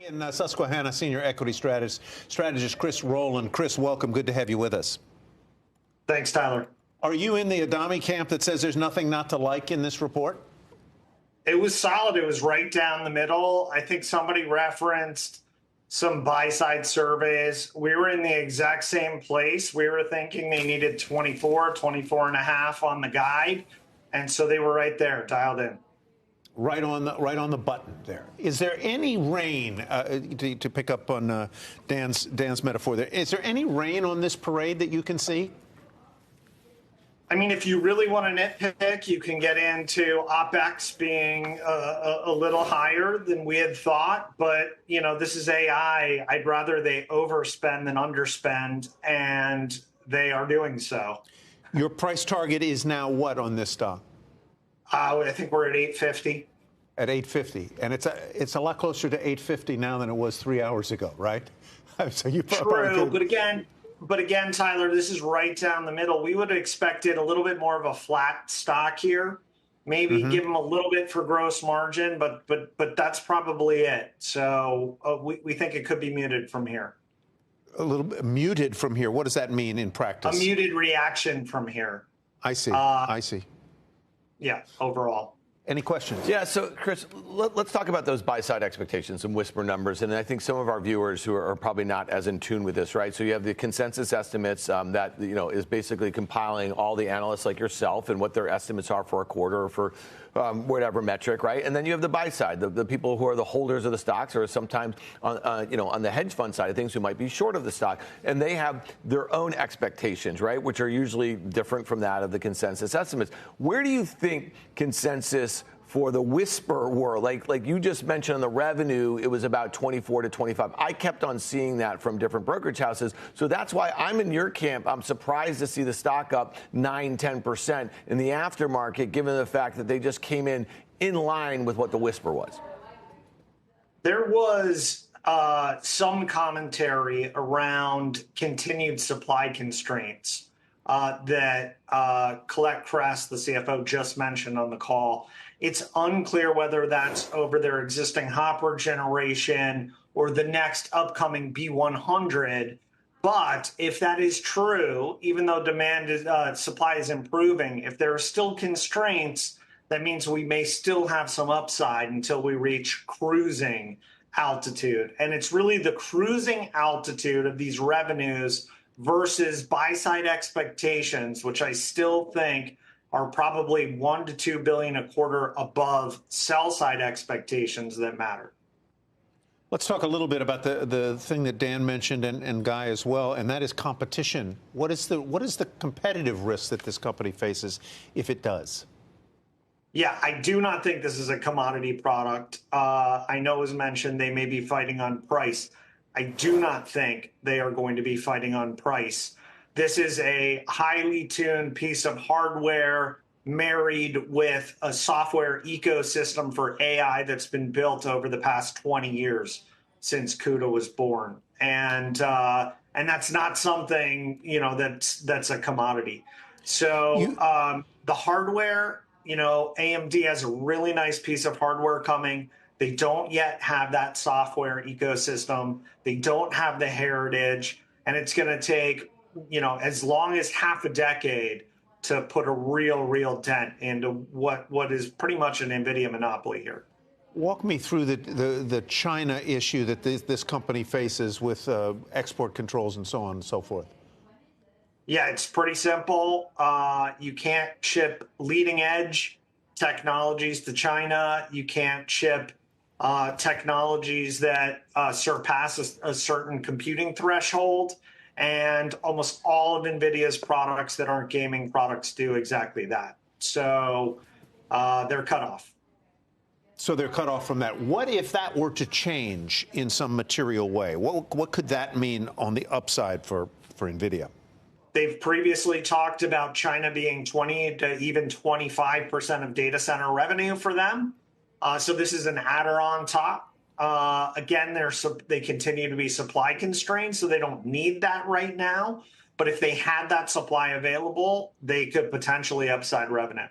And Susquehanna senior equity strategist Chris Rolland. Chris, welcome. Good to have you with us. Thanks, Tyler. Are you in the Adami camp that says there's nothing not to like in this report? It was solid. It was right down the middle. I think somebody referenced some buy-side surveys. We were in the exact same place. We were thinking they needed 24 and a half on the guide. And so they were right there, dialed in. Right on the button there. Is there any rain, to pick up on Dan's metaphor there, is there any rain on this parade that you can see? I mean, if you really want to nitpick, you can get into OpEx being a little higher than we had thought. But, you know, this is AI. I'd rather they overspend than underspend, and they are doing so. Your price target is now what on this stock? I think we're at 850. At 850, and it's a lot closer to 850 now than it was 3 hours ago, right? So you True, but again, Tyler, this is right down the middle. We would have expected a little bit more of a flat stock here. Maybe give them a little bit for gross margin, but that's probably it. So we think it could be muted from here. A little bit muted from here. What does that mean in practice? A muted reaction from here. I see. I see. Yeah, overall. Any questions? Yeah, so Chris, let's talk about those buy-side expectations and whisper numbers. And I think some of our viewers who are probably not as in tune with this, right? So you have the consensus estimates that, you know, is basically compiling all the analysts like yourself and what their estimates are for a quarter or for whatever metric, right? And then you have the buy side, the people who are the holders of the stocks, or sometimes on, you know, on the hedge fund side of things who might be short of the stock, and they have their own expectations, right, which are usually different from that of the consensus estimates. Where do you think consensus for the whisper world, like you just mentioned on the revenue, it was about 24 to 25. I kept on seeing that from different brokerage houses. So that's why I'm in your camp. I'm surprised to see the stock up 9-10% in the aftermarket, given the fact that they just came in line with what the whisper was. There was some commentary around continued supply constraints that Colette Kress, the CFO, just mentioned on the call. It's unclear whether that's over their existing Hopper generation or the next upcoming B100. But if that is true, even though supply is improving, if there are still constraints, that means we may still have some upside until we reach cruising altitude. And it's really the cruising altitude of these revenues versus buy-side expectations, which I still think are probably $1 to $2 billion a quarter above sell-side expectations that matter. Let's talk a little bit about the thing that Dan mentioned and Guy as well, and that is competition. What is the competitive risk that this company faces if it does? Yeah, I do not think this is a commodity product. I know it was mentioned they may be fighting on price. I do not think they are going to be fighting on price. This is a highly tuned piece of hardware married with a software ecosystem for AI that's been built over the past 20 years since CUDA was born. And that's not something, you know, that's a commodity. So the hardware, you know, AMD has a really nice piece of hardware coming. They don't yet have that software ecosystem. They don't have the heritage, and it's going to take, you know, as long as half a decade to put a real dent into what is pretty much an Nvidia monopoly here. Walk me through the China issue that this company faces with export controls and so on and so forth. Yeah, it's pretty simple. You can't ship leading edge technologies to China. You can't ship technologies that surpass a certain computing threshold. And almost all of NVIDIA's products that aren't gaming products do exactly that. So they're cut off. So they're cut off from that. What if that were to change in some material way? What could that mean on the upside for NVIDIA? They've previously talked about China being 20 to even 25% of data center revenue for them. So this is an adder on top. Again, they continue to be supply constrained, so they don't need that right now. But if they had that supply available, they could potentially upside revenue.